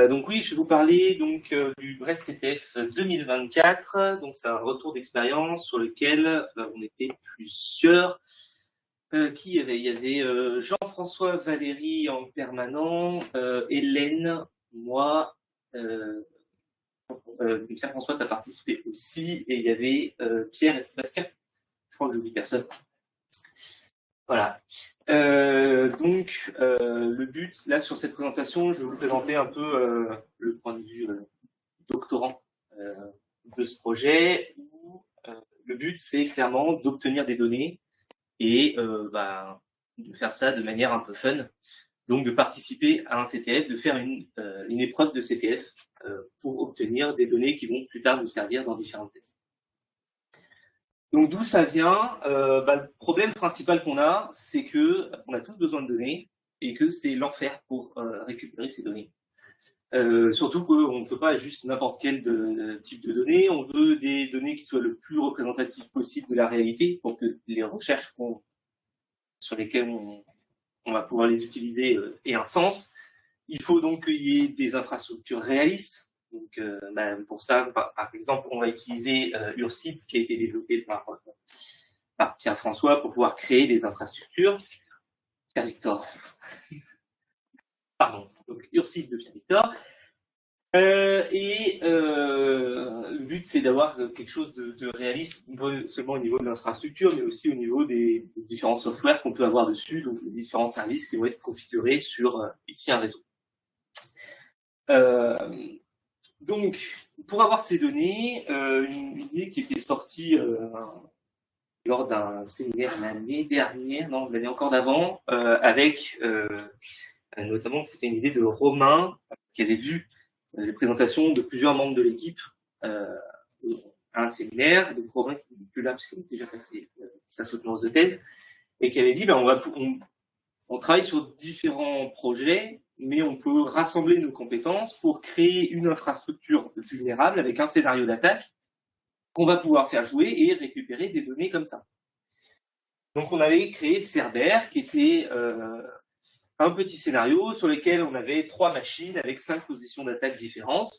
Donc oui, je vais vous parler du Brest CTF 2024. Donc c'est un retour d'expérience sur lequel on était plusieurs. Qui y avait ? Il y avait Jean-François, Valérie en permanent, Hélène, moi, Pierre-François, tu as participé aussi, et il y avait Pierre et Sébastien. Je crois que j'oublie personne. Voilà. Le but, là, sur cette présentation, je vais vous présenter un peu le point de vue doctorant de ce projet, où le but, c'est clairement d'obtenir des données et de faire ça de manière un peu fun. Donc, de participer à un CTF, de faire une épreuve de CTF pour obtenir des données qui vont plus tard nous servir dans différents tests. Donc d'où ça vient ? Le problème principal qu'on a, c'est que on a tous besoin de données et que c'est l'enfer pour récupérer ces données. Surtout qu'on ne peut pas juste n'importe quel type de données, on veut des données qui soient le plus représentatives possible de la réalité pour que les recherches sur lesquelles on va pouvoir les utiliser aient un sens. Il faut donc qu'il y ait des infrastructures réalistes. Donc, pour ça, par exemple, on va utiliser Urcid, qui a été développé par Pierre-François pour pouvoir créer des infrastructures. Pierre-Victor. Pardon. Donc, Urcid de Pierre-Victor. Le but, c'est d'avoir quelque chose de réaliste, seulement au niveau de l'infrastructure, mais aussi au niveau des différents softwares qu'on peut avoir dessus, donc les différents services qui vont être configurés sur ici un réseau. Donc, pour avoir ces données, une idée qui était sortie lors d'un séminaire l'année dernière, non, l'année encore d'avant, avec notamment, c'était une idée de Romain, qui avait vu les présentations de plusieurs membres de l'équipe à un séminaire, donc Romain qui n'est plus là parce qu'il a déjà passé sa soutenance de thèse, et qui avait dit, on travaille sur différents projets, mais on peut rassembler nos compétences pour créer une infrastructure vulnérable avec un scénario d'attaque qu'on va pouvoir faire jouer et récupérer des données comme ça. Donc on avait créé Cerber, qui était un petit scénario sur lequel on avait 3 machines avec 5 positions d'attaque différentes.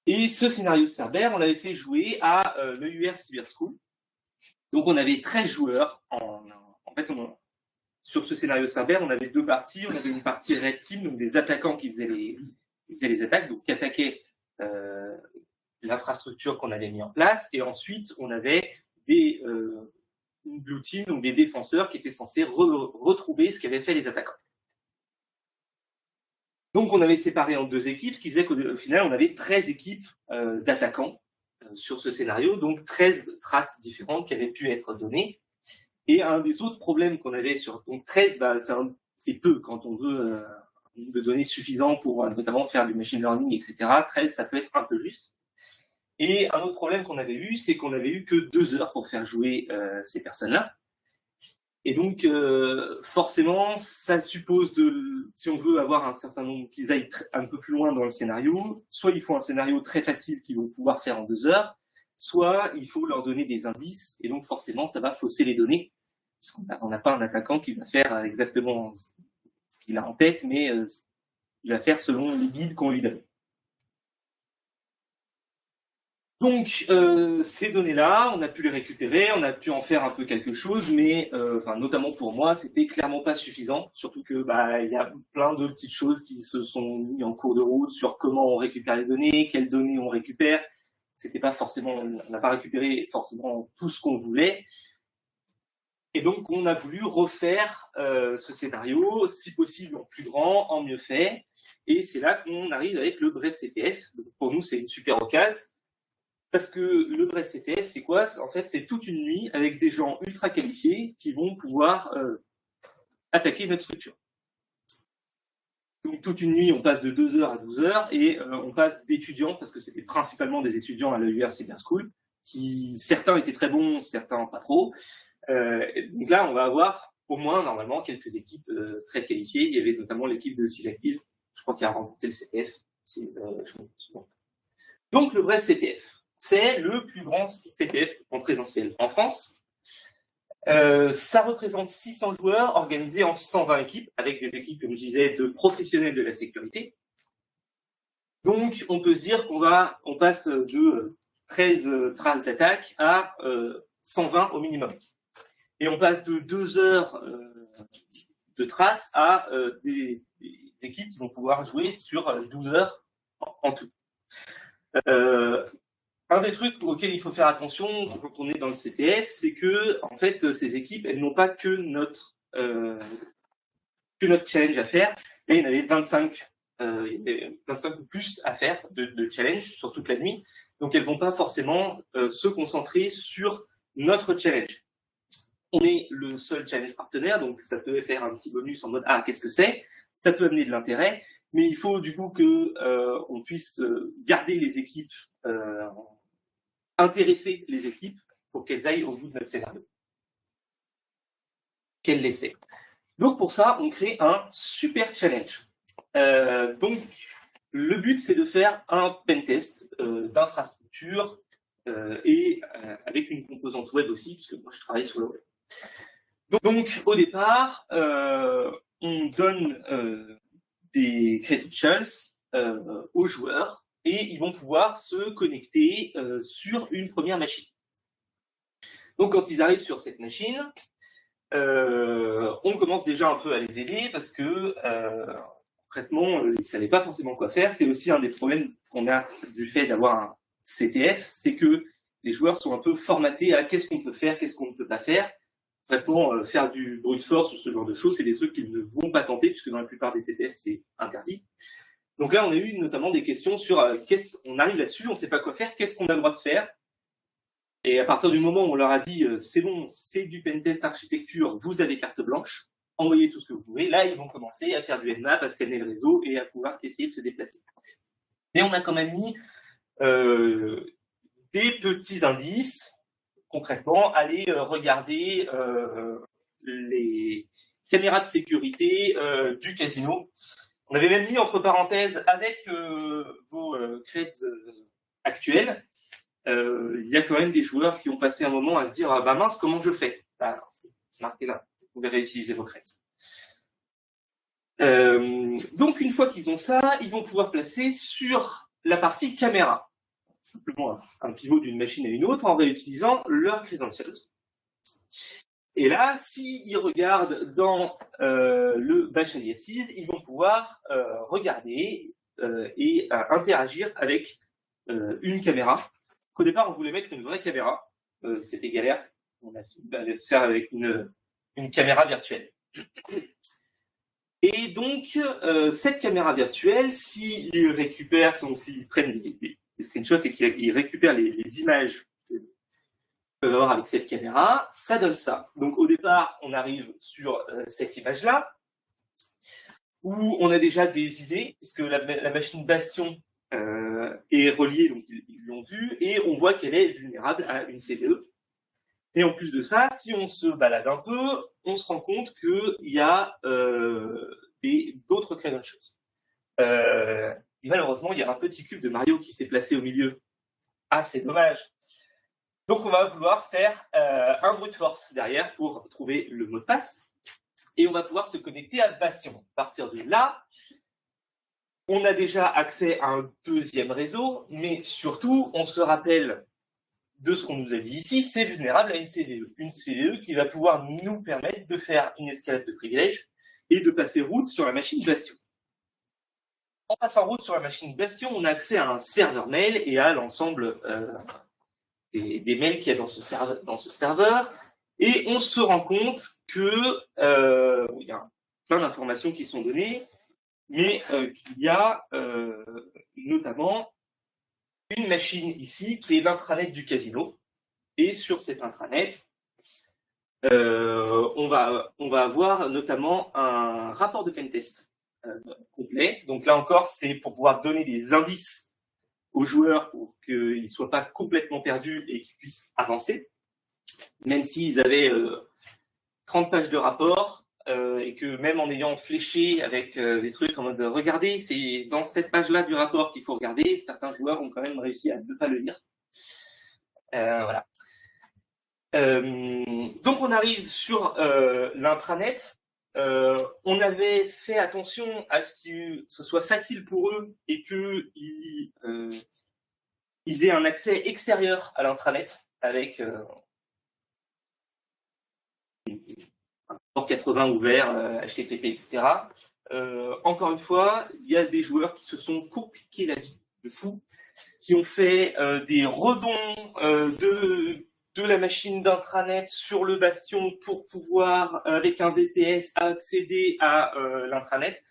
Et ce scénario Cerber, on l'avait fait jouer à l'EUR Cyber School. Donc on avait 13 joueurs. Sur ce scénario Cerber, on avait 2 parties. On avait une partie Red Team, donc des attaquants qui faisaient les attaques, donc qui attaquaient l'infrastructure qu'on avait mis en place. Et ensuite, on avait une Blue Team, donc des défenseurs qui étaient censés retrouver ce qu'avaient fait les attaquants. Donc on avait séparé en 2 équipes, ce qui faisait qu'au final, on avait 13 équipes d'attaquants sur ce scénario, donc 13 traces différentes qui avaient pu être données. Et un des autres problèmes qu'on avait donc 13, c'est peu quand on veut un nombre de données suffisant pour notamment faire du machine learning, etc. 13, ça peut être un peu juste. Et un autre problème qu'on avait eu, c'est qu'on avait eu que 2 heures pour faire jouer ces personnes-là. Et donc, forcément, ça suppose si on veut avoir un certain nombre, qu'ils aillent un peu plus loin dans le scénario, soit il faut un scénario très facile qu'ils vont pouvoir faire en 2 heures, soit il faut leur donner des indices, et donc forcément, ça va fausser les données, parce qu'on n'a pas un attaquant qui va faire exactement ce qu'il a en tête, mais il va faire selon les guides qu'on lui donne. Donc, ces données-là, on a pu les récupérer, on a pu en faire un peu quelque chose, mais notamment pour moi, c'était clairement pas suffisant, surtout que il y a plein de petites choses qui se sont mises en cours de route sur comment on récupère les données, quelles données on récupère. C'était pas forcément, on n'a pas récupéré forcément tout ce qu'on voulait. Et donc, on a voulu refaire ce scénario, si possible en plus grand, en mieux fait. Et c'est là qu'on arrive avec le Brest CTF. Donc, pour nous, c'est une super occasion. Parce que le Brest CTF, c'est quoi ? En fait, c'est toute une nuit avec des gens ultra qualifiés qui vont pouvoir attaquer notre structure. Donc, toute une nuit, on passe de 2 heures à 12 heures et on passe d'étudiants, parce que c'était principalement des étudiants à l'EUR Cyber School, qui certains étaient très bons, certains pas trop. Donc là, on va avoir au moins, normalement, quelques équipes très qualifiées. Il y avait notamment l'équipe de Selective, je crois, qui a remporté le CTF. Donc, le Brest CTF. C'est le plus grand CTF en présentiel en France. Ça représente 600 joueurs organisés en 120 équipes, avec des équipes, comme je disais, de professionnels de la sécurité. Donc, on peut se dire qu'on passe de 13 traces d'attaque à 120 au minimum. Et on passe de 2 heures de traces à des équipes qui vont pouvoir jouer sur 12 heures en tout. Un des trucs auxquels il faut faire attention quand on est dans le CTF, c'est que en fait, ces équipes, elles n'ont pas que notre challenge à faire. Là, il y en avait 25 ou plus à faire de challenge sur toute la nuit. Donc, elles vont pas forcément se concentrer sur notre challenge. On est le seul challenge partenaire, donc ça peut faire un petit bonus en mode « Ah, qu'est-ce que c'est ?» Ça peut amener de l'intérêt, mais il faut du coup que on puisse garder les équipes, intéresser les équipes pour qu'elles aillent au bout de notre scénario. Qu'elles l'essaient. Donc pour ça, on crée un super challenge. Donc le but, c'est de faire un pentest d'infrastructure et avec une composante web aussi, puisque moi je travaille sur le web. Donc au départ, on donne des credentials aux joueurs et ils vont pouvoir se connecter sur une première machine. Donc quand ils arrivent sur cette machine, on commence déjà un peu à les aider parce que concrètement, ils ne savaient pas forcément quoi faire. C'est aussi un des problèmes qu'on a du fait d'avoir un CTF, c'est que les joueurs sont un peu formatés à qu'est-ce qu'on peut faire, qu'est-ce qu'on ne peut pas faire. Concrètement, faire du brute force ou ce genre de choses, c'est des trucs qu'ils ne vont pas tenter puisque dans la plupart des CTF, c'est interdit. Donc là, on a eu notamment des questions sur on arrive là-dessus, on ne sait pas quoi faire, qu'est-ce qu'on a le droit de faire. Et à partir du moment où on leur a dit c'est bon, c'est du pentest architecture, vous avez carte blanche, envoyez tout ce que vous pouvez, là ils vont commencer à faire du Nmap, à scanner le réseau et à pouvoir essayer de se déplacer. Mais on a quand même mis des petits indices, concrètement, aller regarder les caméras de sécurité du casino. On avait même mis entre parenthèses avec vos creds actuels. Il y a quand même des joueurs qui ont passé un moment à se dire « Ah bah mince, comment je fais ?» C'est marqué là, vous pouvez réutiliser vos creds. Donc une fois qu'ils ont ça, ils vont pouvoir placer sur la partie caméra, simplement un pivot d'une machine à une autre en réutilisant leurs credentials. Et là, s'ils regardent dans le bash aliases, ils vont pouvoir regarder et interagir avec une caméra. Au départ, on voulait mettre une vraie caméra. C'était galère. On a fini de le faire avec une caméra virtuelle. Et donc, cette caméra virtuelle, s'ils récupèrent, s'ils prennent les screenshots et qu'ils récupèrent les images qu'ils peuvent avoir avec cette caméra, ça donne ça. Donc, au départ, on arrive sur cette image-là, où on a déjà des idées, puisque la machine Bastion est reliée, donc ils l'ont vu, et on voit qu'elle est vulnérable à une CVE. Et en plus de ça, si on se balade un peu, on se rend compte qu'il y a d'autres credentials. Et malheureusement, il y a un petit cube de Mario qui s'est placé au milieu. Ah, c'est dommage. Donc on va vouloir faire un brute force derrière pour trouver le mot de passe. Et on va pouvoir se connecter à Bastion. À partir de là, on a déjà accès à un deuxième réseau, mais surtout, on se rappelle de ce qu'on nous a dit ici, c'est vulnérable à une CVE. Une CVE qui va pouvoir nous permettre de faire une escalade de privilèges et de passer route sur la machine Bastion. En passant route sur la machine Bastion, on a accès à un serveur mail et à l'ensemble des mails qu'il y a dans ce serveur. Et on se rend compte que il y a plein d'informations qui sont données, mais qu'il y a notamment une machine ici qui est l'intranet du casino. Et sur cet intranet, on va avoir notamment un rapport de pentest complet. Donc là encore, c'est pour pouvoir donner des indices aux joueurs pour qu'ils ne soient pas complètement perdus et qu'ils puissent avancer. Même s'ils avaient 30 pages de rapport, et que même en ayant fléché avec des trucs en mode regardez, c'est dans cette page-là du rapport qu'il faut regarder, certains joueurs ont quand même réussi à ne pas le lire. Voilà. Donc on arrive sur l'intranet on avait fait attention à ce que ce soit facile pour eux et qu'ils aient un accès extérieur à l'intranet avec un port 80 ouvert, HTTP, etc. Encore une fois, il y a des joueurs qui se sont compliqués la vie de fou, qui ont fait des rebonds de la machine d'intranet sur le bastion pour pouvoir, avec un VPS, accéder à l'intranet.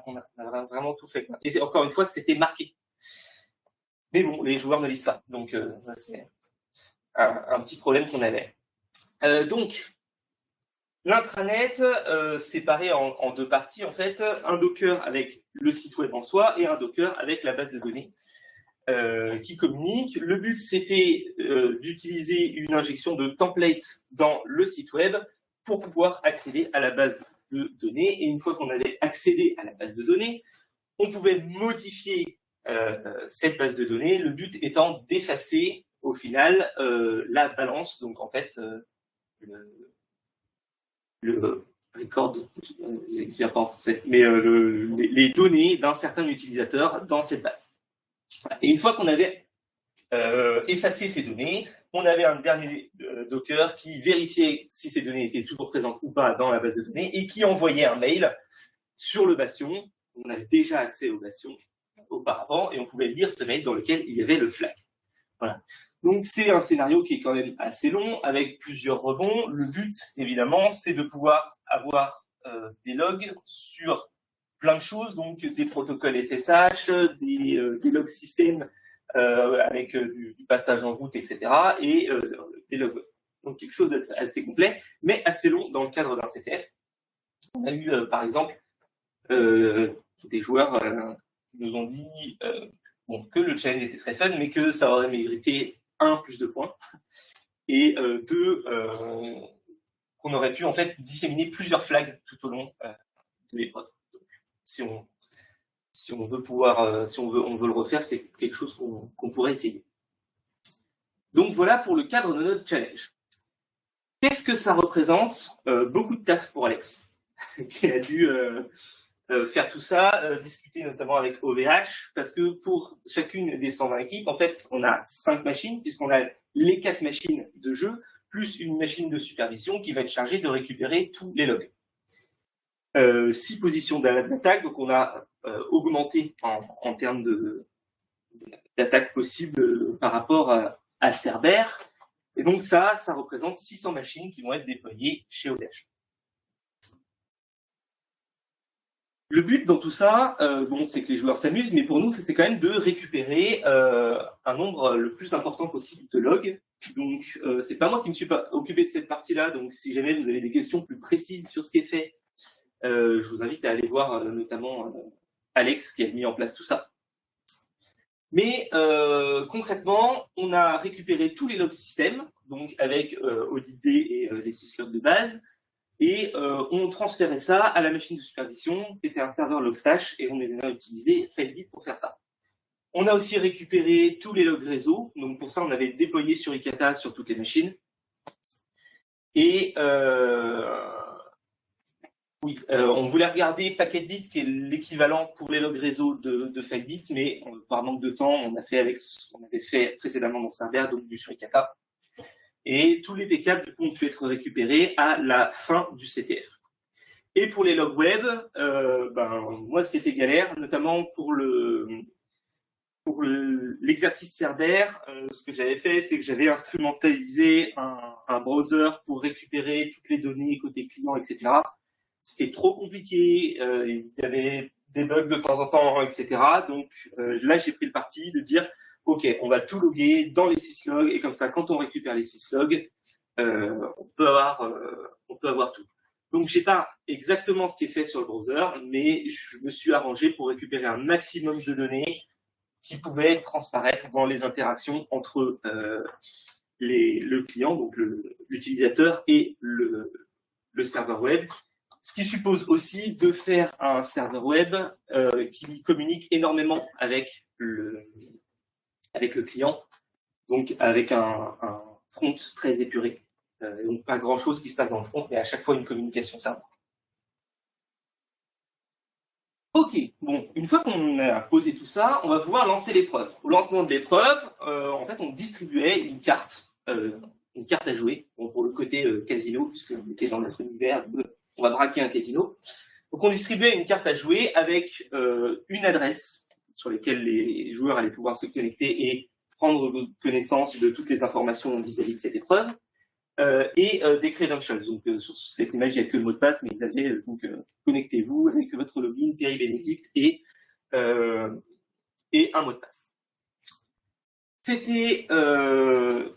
On a vraiment tout fait. Et encore une fois, c'était marqué. Mais bon, les joueurs ne lisent pas. Donc, ça, c'est un petit problème qu'on avait. Donc, l'intranet, séparé en deux parties, en fait. Un Docker avec le site web en soi et un Docker avec la base de données. Qui communiquent. Le but, c'était d'utiliser une injection de template dans le site web pour pouvoir accéder à la base de données. Et une fois qu'on avait accédé à la base de données, on pouvait modifier cette base de données, le but étant d'effacer au final la balance, donc en fait le record, je ne pas en français, mais les données d'un certain utilisateur dans cette base. Et une fois qu'on avait effacé ces données, on avait un dernier Docker qui vérifiait si ces données étaient toujours présentes ou pas dans la base de données et qui envoyait un mail sur le bastion. On avait déjà accès au bastion auparavant et on pouvait lire ce mail dans lequel il y avait le flag. Voilà. Donc c'est un scénario qui est quand même assez long avec plusieurs rebonds. Le but, évidemment, c'est de pouvoir avoir des logs sur plein de choses, donc des protocoles SSH, des logs système avec du passage en route, etc. et des logs. Donc quelque chose d'assez complet, mais assez long dans le cadre d'un CTF. On a eu, par exemple, des joueurs qui nous ont dit que le challenge était très fun, mais que ça aurait mérité 1 plus de points, et 2, qu'on aurait pu en fait disséminer plusieurs flags tout au long de l'épreuve. Si on veut pouvoir, on veut le refaire, c'est quelque chose qu'on pourrait essayer. Donc voilà pour le cadre de notre challenge. Qu'est-ce que ça représente? Beaucoup de taf pour Alex, qui a dû faire tout ça, discuter notamment avec OVH, parce que pour chacune des 120 équipes, en fait, on a 5 machines, puisqu'on a les 4 machines de jeu, plus une machine de supervision qui va être chargée de récupérer tous les logs. 6 positions d'attaque, donc on a augmenté en termes d'attaque possible par rapport à Cerber. Et donc ça représente 600 machines qui vont être déployées chez OVH. Le but dans tout ça, c'est que les joueurs s'amusent, mais pour nous, c'est quand même de récupérer un nombre le plus important possible de logs. Donc, c'est pas moi qui me suis pas occupé de cette partie-là. Donc, si jamais vous avez des questions plus précises sur ce qui est fait, je vous invite à aller voir notamment Alex qui a mis en place tout ça. Mais concrètement, on a récupéré tous les logs système, donc avec AuditD et les 6 logs de base, et on transférait ça à la machine de supervision, qui était un serveur Logstash, et on a utilisé Filebit pour faire ça. On a aussi récupéré tous les logs réseau, donc pour ça on avait déployé sur Ikata sur toutes les machines. Et on voulait regarder Packetbit, qui est l'équivalent pour les logs réseau de Filebit, mais par manque de temps, on a fait avec ce qu'on avait fait précédemment dans Cerber, donc du sur Ikata. Et tous les backups du coup, ont pu être récupérés à la fin du CTF. Et pour les logs web, moi c'était galère, notamment pour l'exercice Cerber. Ce que j'avais fait, c'est que j'avais instrumentalisé un browser pour récupérer toutes les données côté client, etc. C'était trop compliqué, il y avait des bugs de temps en temps, etc. Donc là, j'ai pris le parti de dire ok, on va tout loguer dans les syslogs, et comme ça, quand on récupère les syslogs, on peut avoir tout. Donc, j'ai pas exactement ce qui est fait sur le browser, mais je me suis arrangé pour récupérer un maximum de données qui pouvaient transparaître dans les interactions entre le client, donc l'utilisateur, et le serveur web. Ce qui suppose aussi de faire un serveur web qui communique énormément avec le client, donc avec un front très épuré. Donc pas grand-chose qui se passe dans le front, mais à chaque fois une communication serveur. Ok, bon, une fois qu'on a posé tout ça, on va pouvoir lancer l'épreuve. Au lancement de l'épreuve, en fait, on distribuait une carte à jouer. Bon, pour le côté casino, puisqu'on était dans notre univers, on va braquer un casino. Donc on distribuait une carte à jouer avec une adresse sur laquelle les joueurs allaient pouvoir se connecter et prendre connaissance de toutes les informations vis-à-vis de cette épreuve. Et des credentials. Donc sur cette image, il n'y a que le mot de passe, mais ils avaient donc connectez-vous avec votre login Terry Benedict et un mot de passe. C'était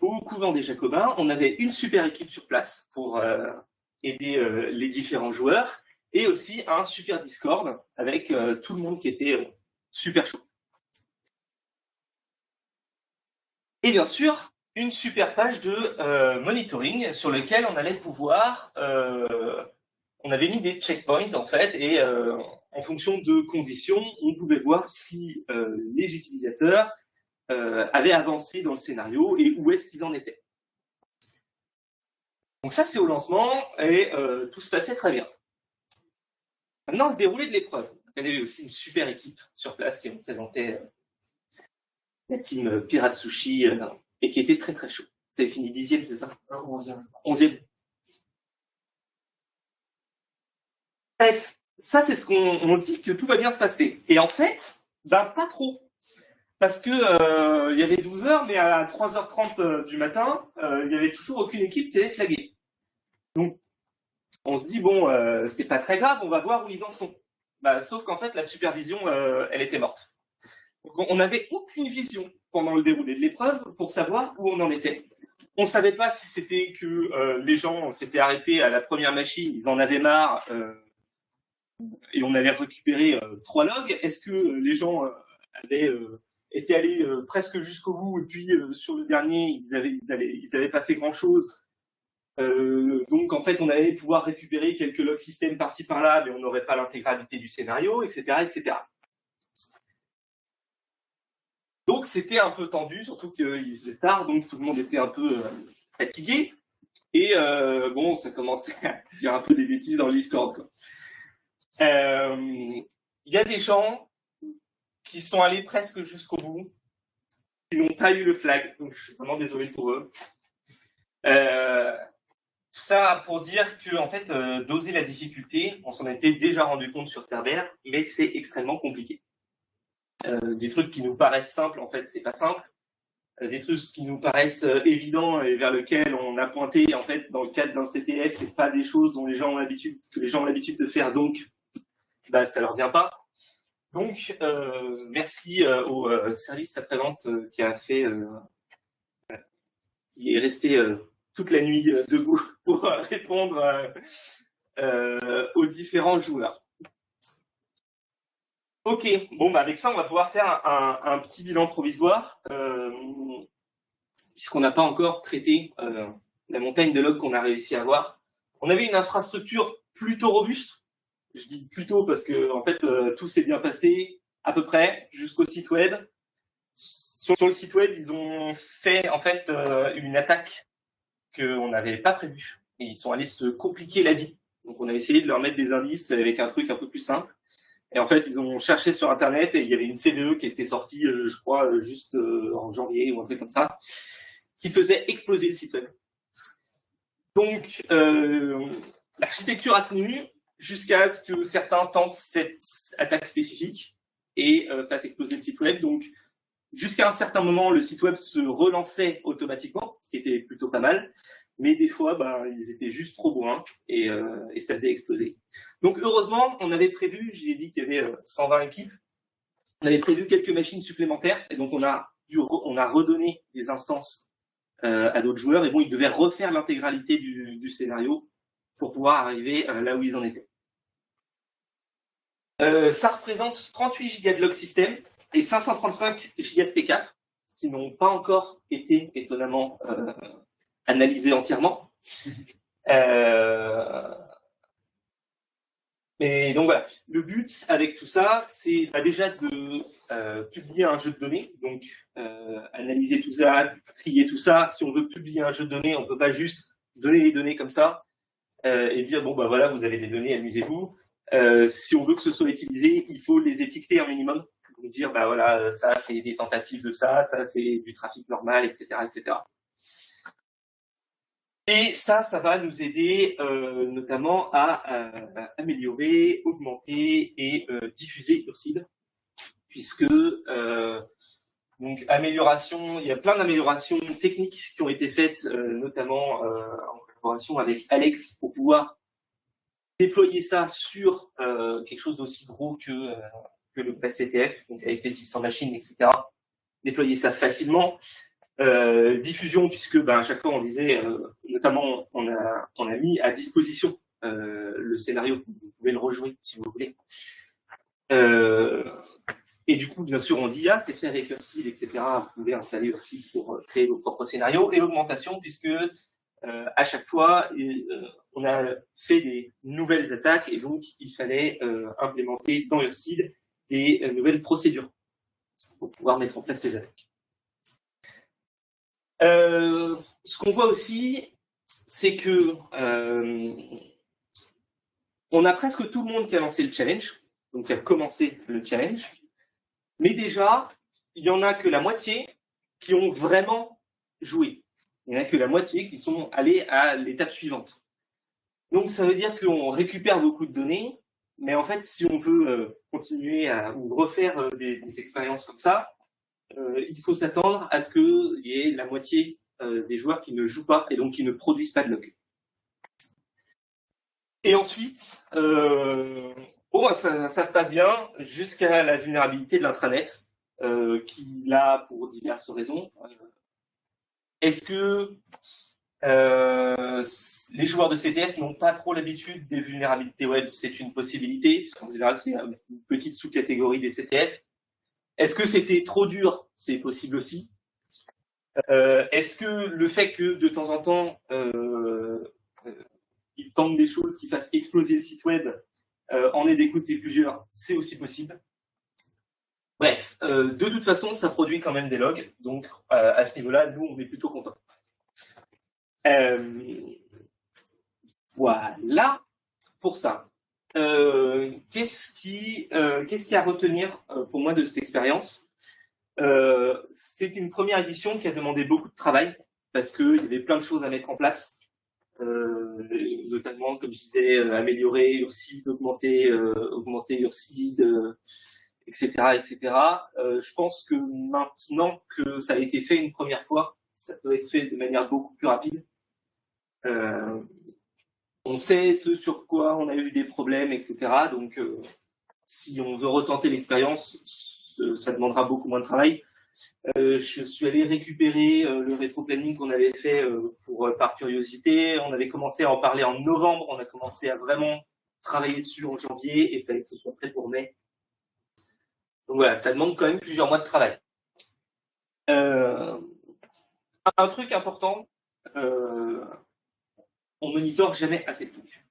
au couvent des Jacobins. On avait une super équipe sur place pour aider les différents joueurs et aussi un super Discord avec tout le monde qui était super chaud. Et bien sûr, une super page de monitoring sur lequel on allait pouvoir, on avait mis des checkpoints en fait, et en fonction de conditions, on pouvait voir si les utilisateurs avaient avancé dans le scénario et où est-ce qu'ils en étaient. Donc ça c'est au lancement et tout se passait très bien. Maintenant le déroulé de l'épreuve. Il y avait aussi une super équipe sur place qui représentait la team Pirate Sushi et qui était très très chaud. Ça avait fini 10e, c'est ça? 11e. 11e. Bref, ça c'est ce qu'on se dit que tout va bien se passer. Et en fait, ben pas trop. Parce que il y avait 12 heures, mais à 3h30 du matin, il n'y avait toujours aucune équipe qui avait flagué. Donc, on se dit, bon, c'est pas très grave, on va voir où ils en sont. Bah, sauf qu'en fait, la supervision, elle était morte. Donc, on n'avait aucune vision pendant le déroulé de l'épreuve pour savoir où on en était. On ne savait pas si c'était que les gens s'étaient arrêtés à la première machine, ils en avaient marre, et on avait récupéré 3 logs. Est-ce que les gens avaient été allés presque jusqu'au bout, et puis sur le dernier, ils avaient pas fait grand-chose. Donc en fait, on allait pouvoir récupérer quelques log systèmes par-ci par-là, mais on n'aurait pas l'intégralité du scénario, etc., etc. Donc c'était un peu tendu, surtout qu'il faisait tard, donc tout le monde était un peu fatigué. Et bon, ça commençait à dire un peu des bêtises dans le Discord, quoi. Il y a des gens qui sont allés presque jusqu'au bout, qui n'ont pas eu le flag, donc je suis vraiment désolé pour eux. Tout ça pour dire que, en fait, doser la difficulté, on s'en était déjà rendu compte sur Cerber, mais c'est extrêmement compliqué. Des trucs qui nous paraissent simples, en fait, c'est pas simple. Des trucs qui nous paraissent évidents et vers lesquels on a pointé, en fait, dans le cadre d'un CTF, c'est pas des choses dont les gens ont l'habitude de faire, donc, bah, ça leur vient pas. Donc, merci au service après-vente qui est resté toute la nuit debout pour répondre aux différents joueurs. Ok, bon, bah avec ça, on va pouvoir faire un petit bilan provisoire, puisqu'on n'a pas encore traité la montagne de logs qu'on a réussi à avoir. On avait une infrastructure plutôt robuste. Je dis plutôt parce que en fait tout s'est bien passé à peu près jusqu'au site web. Sur le site web, ils ont fait en fait une attaque qu'on n'avait pas prévue et ils sont allés se compliquer la vie. Donc on a essayé de leur mettre des indices avec un truc un peu plus simple. Et en fait, ils ont cherché sur Internet et il y avait une CVE qui était sortie, je crois, juste en janvier ou un truc comme ça, qui faisait exploser le site web. Donc l'architecture a tenu jusqu'à ce que certains tentent cette attaque spécifique et fassent exploser le site web. Donc, jusqu'à un certain moment, le site web se relançait automatiquement, ce qui était plutôt pas mal. Mais des fois, ben, ils étaient juste trop loin et ça faisait exploser. Donc, heureusement, on avait prévu, j'ai dit qu'il y avait 120 équipes, on avait prévu quelques machines supplémentaires et donc on a redonné des instances à d'autres joueurs et bon, ils devaient refaire l'intégralité du scénario pour pouvoir arriver là où ils en étaient. Ça représente 38 gigas de log system et 535 gigas de P4 qui n'ont pas encore été étonnamment analysés entièrement. Et donc voilà, le but avec tout ça, c'est déjà de publier un jeu de données, donc analyser tout ça, trier tout ça. Si on veut publier un jeu de données, on peut pas juste donner les données comme ça et dire bon bah voilà, vous avez des données, amusez-vous. Si on veut que ce soit utilisé, il faut les étiqueter un minimum. Donc dire, bah voilà, ça c'est des tentatives de ça c'est du trafic normal, etc., etc. Et ça va nous aider notamment à améliorer, augmenter et diffuser Ursid, puisque donc amélioration, il y a plein d'améliorations techniques qui ont été faites, notamment en collaboration avec Alex, pour pouvoir déployer ça sur quelque chose d'aussi gros que le PSCTF, donc avec les 600 machines, etc. Déployer ça facilement. Diffusion, puisque à chaque fois on disait, notamment on a mis à disposition le scénario, vous pouvez le rejouer si vous voulez. Et du coup, bien sûr, on dit, c'est fait avec Ursid, etc. Vous pouvez installer Ursid pour créer vos propres scénarios. Et l'augmentation, puisque à chaque fois, on a fait des nouvelles attaques et donc il fallait implémenter dans Ursid des nouvelles procédures pour pouvoir mettre en place ces attaques. Ce qu'on voit aussi, c'est que on a presque tout le monde qui a lancé le challenge, donc qui a commencé le challenge, mais déjà, il y en a que la moitié qui ont vraiment joué. Il n'y en a que la moitié qui sont allés à l'étape suivante. Donc ça veut dire qu'on récupère beaucoup de données, mais en fait, si on veut continuer ou refaire des expériences comme ça, il faut s'attendre à ce qu'il y ait la moitié des joueurs qui ne jouent pas et donc qui ne produisent pas de log. Et ensuite, ça se passe bien jusqu'à la vulnérabilité de l'intranet, qui là, pour diverses raisons. Est-ce que les joueurs de CTF n'ont pas trop l'habitude des vulnérabilités web? C'est une possibilité, puisqu'en général, c'est une petite sous-catégorie des CTF. Est-ce que c'était trop dur? C'est possible aussi. Est-ce que le fait que de temps en temps ils tentent des choses qui fassent exploser le site web en aient d'écouter plusieurs, c'est aussi possible. Bref, de toute façon, ça produit quand même des logs, donc à ce niveau-là, nous, on est plutôt contents. Voilà pour ça. Qu'est-ce qui est à retenir pour moi de cette expérience? C'est une première édition qui a demandé beaucoup de travail parce qu'il y avait plein de choses à mettre en place, notamment, comme je disais, améliorer Ursid, augmenter Ursid, etc., etc. Je pense que maintenant que ça a été fait une première fois, ça peut être fait de manière beaucoup plus rapide. On sait ce sur quoi on a eu des problèmes, etc. Donc, si on veut retenter l'expérience, ça demandera beaucoup moins de travail. Je suis allé récupérer le rétro-planning qu'on avait fait par curiosité. On avait commencé à en parler en novembre. On a commencé à vraiment travailler dessus en janvier et il fallait que ce soit prêt pour mai. Donc voilà, ça demande quand même plusieurs mois de travail. Un truc important, on monitore jamais assez de trucs.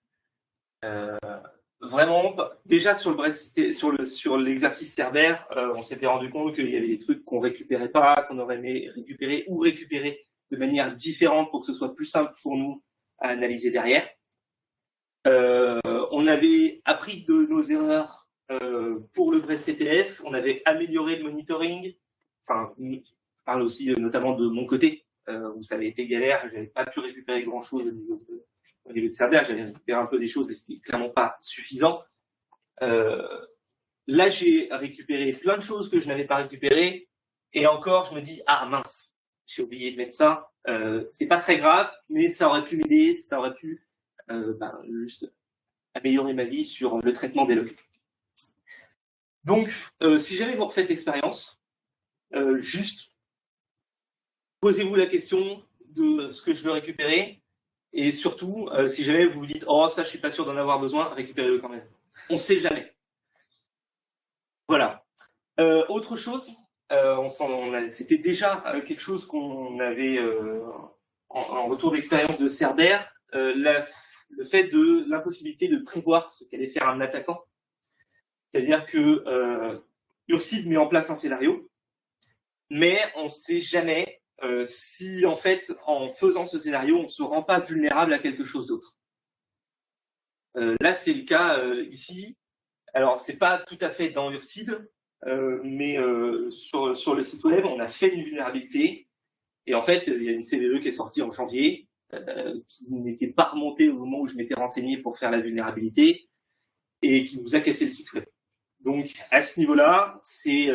Vraiment, déjà sur l'exercice Cerber, on s'était rendu compte qu'il y avait des trucs qu'on récupérait pas, qu'on aurait aimé récupérer ou récupérer de manière différente pour que ce soit plus simple pour nous à analyser derrière. On avait appris de nos erreurs pour le vrai CTF, on avait amélioré le monitoring. Enfin, je parle aussi notamment de mon côté, où ça avait été galère, j'avais pas pu récupérer grand-chose au niveau de Cerber, j'avais récupéré un peu des choses, mais c'était clairement pas suffisant. Là, j'ai récupéré plein de choses que je n'avais pas récupérées, et encore, je me dis, mince, j'ai oublié de mettre ça. C'est pas très grave, mais ça aurait pu m'aider, ça aurait pu juste améliorer ma vie sur le traitement des logs. Donc, si jamais vous refaites l'expérience, juste posez-vous la question de ce que je veux récupérer. Et surtout, si jamais vous vous dites « Oh, ça, je suis pas sûr d'en avoir besoin », récupérez-le quand même. On sait jamais. Voilà. Autre chose, c'était déjà quelque chose qu'on avait en retour d'expérience de Cerber, le fait de l'impossibilité de prévoir ce qu'allait faire un attaquant. C'est-à-dire que Ursid met en place un scénario, mais on ne sait jamais si, en fait, en faisant ce scénario, on ne se rend pas vulnérable à quelque chose d'autre. Là, c'est le cas ici. Alors, c'est pas tout à fait dans Urcide, mais sur le site web, on a fait une vulnérabilité. Et en fait, il y a une CVE qui est sortie en janvier, qui n'était pas remontée au moment où je m'étais renseigné pour faire la vulnérabilité, et qui nous a cassé le site web. Donc, à ce niveau-là, c'est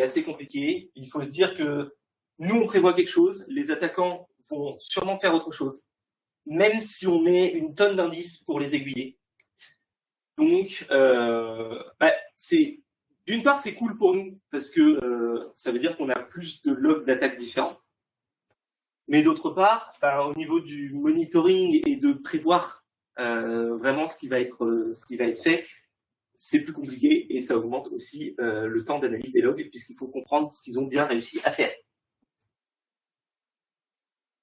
assez compliqué. Il faut se dire que nous, on prévoit quelque chose, les attaquants vont sûrement faire autre chose, même si on met une tonne d'indices pour les aiguiller. Donc, d'une part, c'est cool pour nous, parce que ça veut dire qu'on a plus de logs d'attaques différents. Mais d'autre part, au niveau du monitoring et de prévoir vraiment ce qui va être fait, c'est plus compliqué et ça augmente aussi le temps d'analyse des logs puisqu'il faut comprendre ce qu'ils ont bien réussi à faire.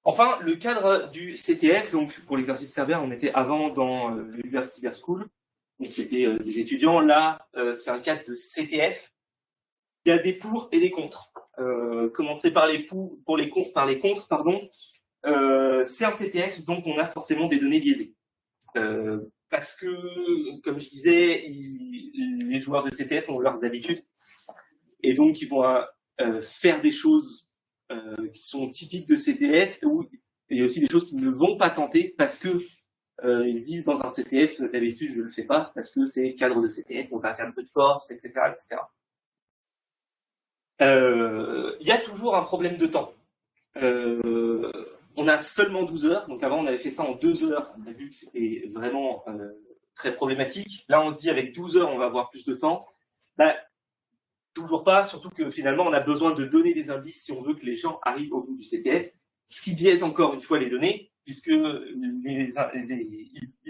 Enfin, le cadre du CTF, donc pour l'exercice Cerber, on était avant dans l'University Cyber School, donc c'était des étudiants. Là, c'est un cadre de CTF. Il y a des pour et des contre. Commencer par les contre, pardon. C'est un CTF, donc on a forcément des données biaisées. Parce que, comme je disais, les joueurs de CTF ont leurs habitudes et donc ils vont faire des choses qui sont typiques de CTF, où il y a aussi des choses qu'ils ne vont pas tenter parce que ils se disent dans un CTF, d'habitude je ne le fais pas parce que c'est cadre de CTF, on va faire un peu de force, etc. etc. Il y a toujours un problème de temps. On a seulement 12 heures, donc avant on avait fait ça en 2 heures, on a vu que c'était vraiment très problématique. Là on se dit avec 12 heures on va avoir plus de temps. Toujours pas, surtout que finalement on a besoin de donner des indices si on veut que les gens arrivent au bout du CTF, ce qui biaise encore une fois les données, puisque ils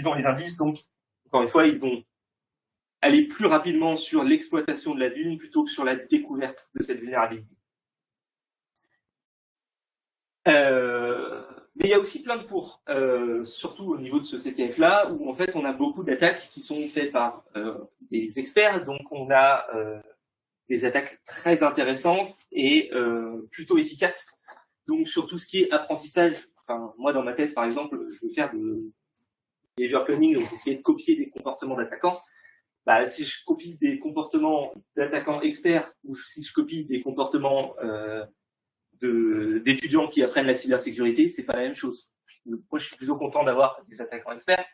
ont les indices, donc encore une fois ils vont aller plus rapidement sur l'exploitation de la vulne plutôt que sur la découverte de cette vulnérabilité. Mais il y a aussi plein de pour, surtout au niveau de ce CTF-là, où en fait on a beaucoup d'attaques qui sont faites par des experts, donc on a des attaques très intéressantes et plutôt efficaces. Donc sur tout ce qui est apprentissage, enfin moi dans ma thèse par exemple, je veux faire de behavior cloning, donc essayer de copier des comportements d'attaquants. Si je copie des comportements d'attaquants experts ou si je copie des comportements d'étudiants qui apprennent la cybersécurité, c'est pas la même chose. Moi, je suis plutôt content d'avoir des attaquants experts.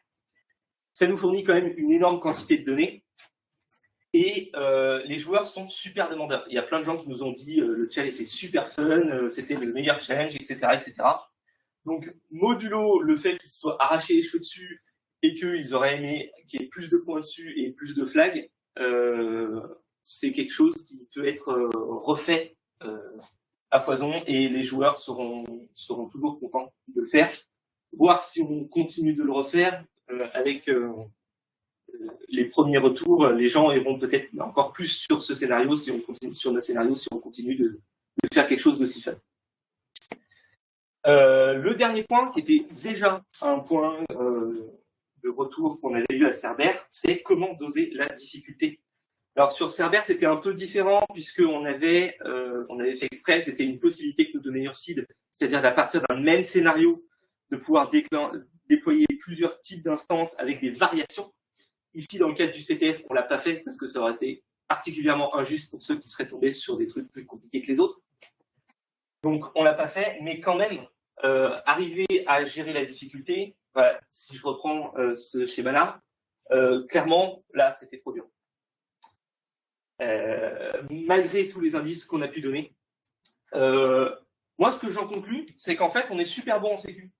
Ça nous fournit quand même une énorme quantité de données et les joueurs sont super demandeurs. Il y a plein de gens qui nous ont dit le challenge était super fun, c'était le meilleur challenge, etc., etc. Donc, modulo le fait qu'ils se soient arrachés les cheveux dessus et qu'ils auraient aimé qu'il y ait plus de points dessus et plus de flags, c'est quelque chose qui peut être refait à foison et les joueurs seront toujours contents de le faire. Voir si on continue de le refaire avec les premiers retours, les gens iront peut-être encore plus sur ce scénario si on continue sur notre scénario, si on continue de faire quelque chose d'aussi fun. Le dernier point, qui était déjà un point de retour qu'on avait eu à Cerber, c'est comment doser la difficulté. Alors sur Cerber, c'était un peu différent puisqu'on avait fait exprès, c'était une possibilité que nous donnait Urcide, c'est-à-dire à partir d'un même scénario, de pouvoir déployer plusieurs types d'instances avec des variations. Ici, dans le cadre du CTF, on l'a pas fait parce que ça aurait été particulièrement injuste pour ceux qui seraient tombés sur des trucs plus compliqués que les autres. Donc on l'a pas fait, mais quand même, arriver à gérer la difficulté, voilà, si je reprends ce schéma-là, clairement, là, c'était trop dur. Malgré tous les indices qu'on a pu donner, moi, ce que j'en conclus, c'est qu'en fait, on est super bon en sécu.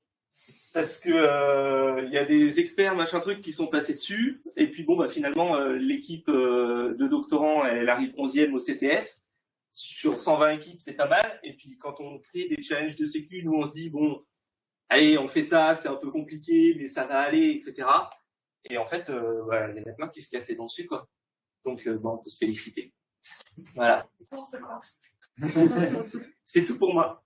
Parce que y a des experts, machin truc, qui sont passés dessus, et puis bon, finalement, l'équipe de doctorants, elle arrive 11e au CTF. Sur 120 équipes, c'est pas mal. Et puis, quand on crée des challenges de sécu, nous, on se dit, bon, allez, on fait ça, c'est un peu compliqué, mais ça va aller, etc. Et en fait, il y en a plein qui se cassaient dans dessus, quoi. Donc, on peut se féliciter. Voilà. C'est tout pour moi.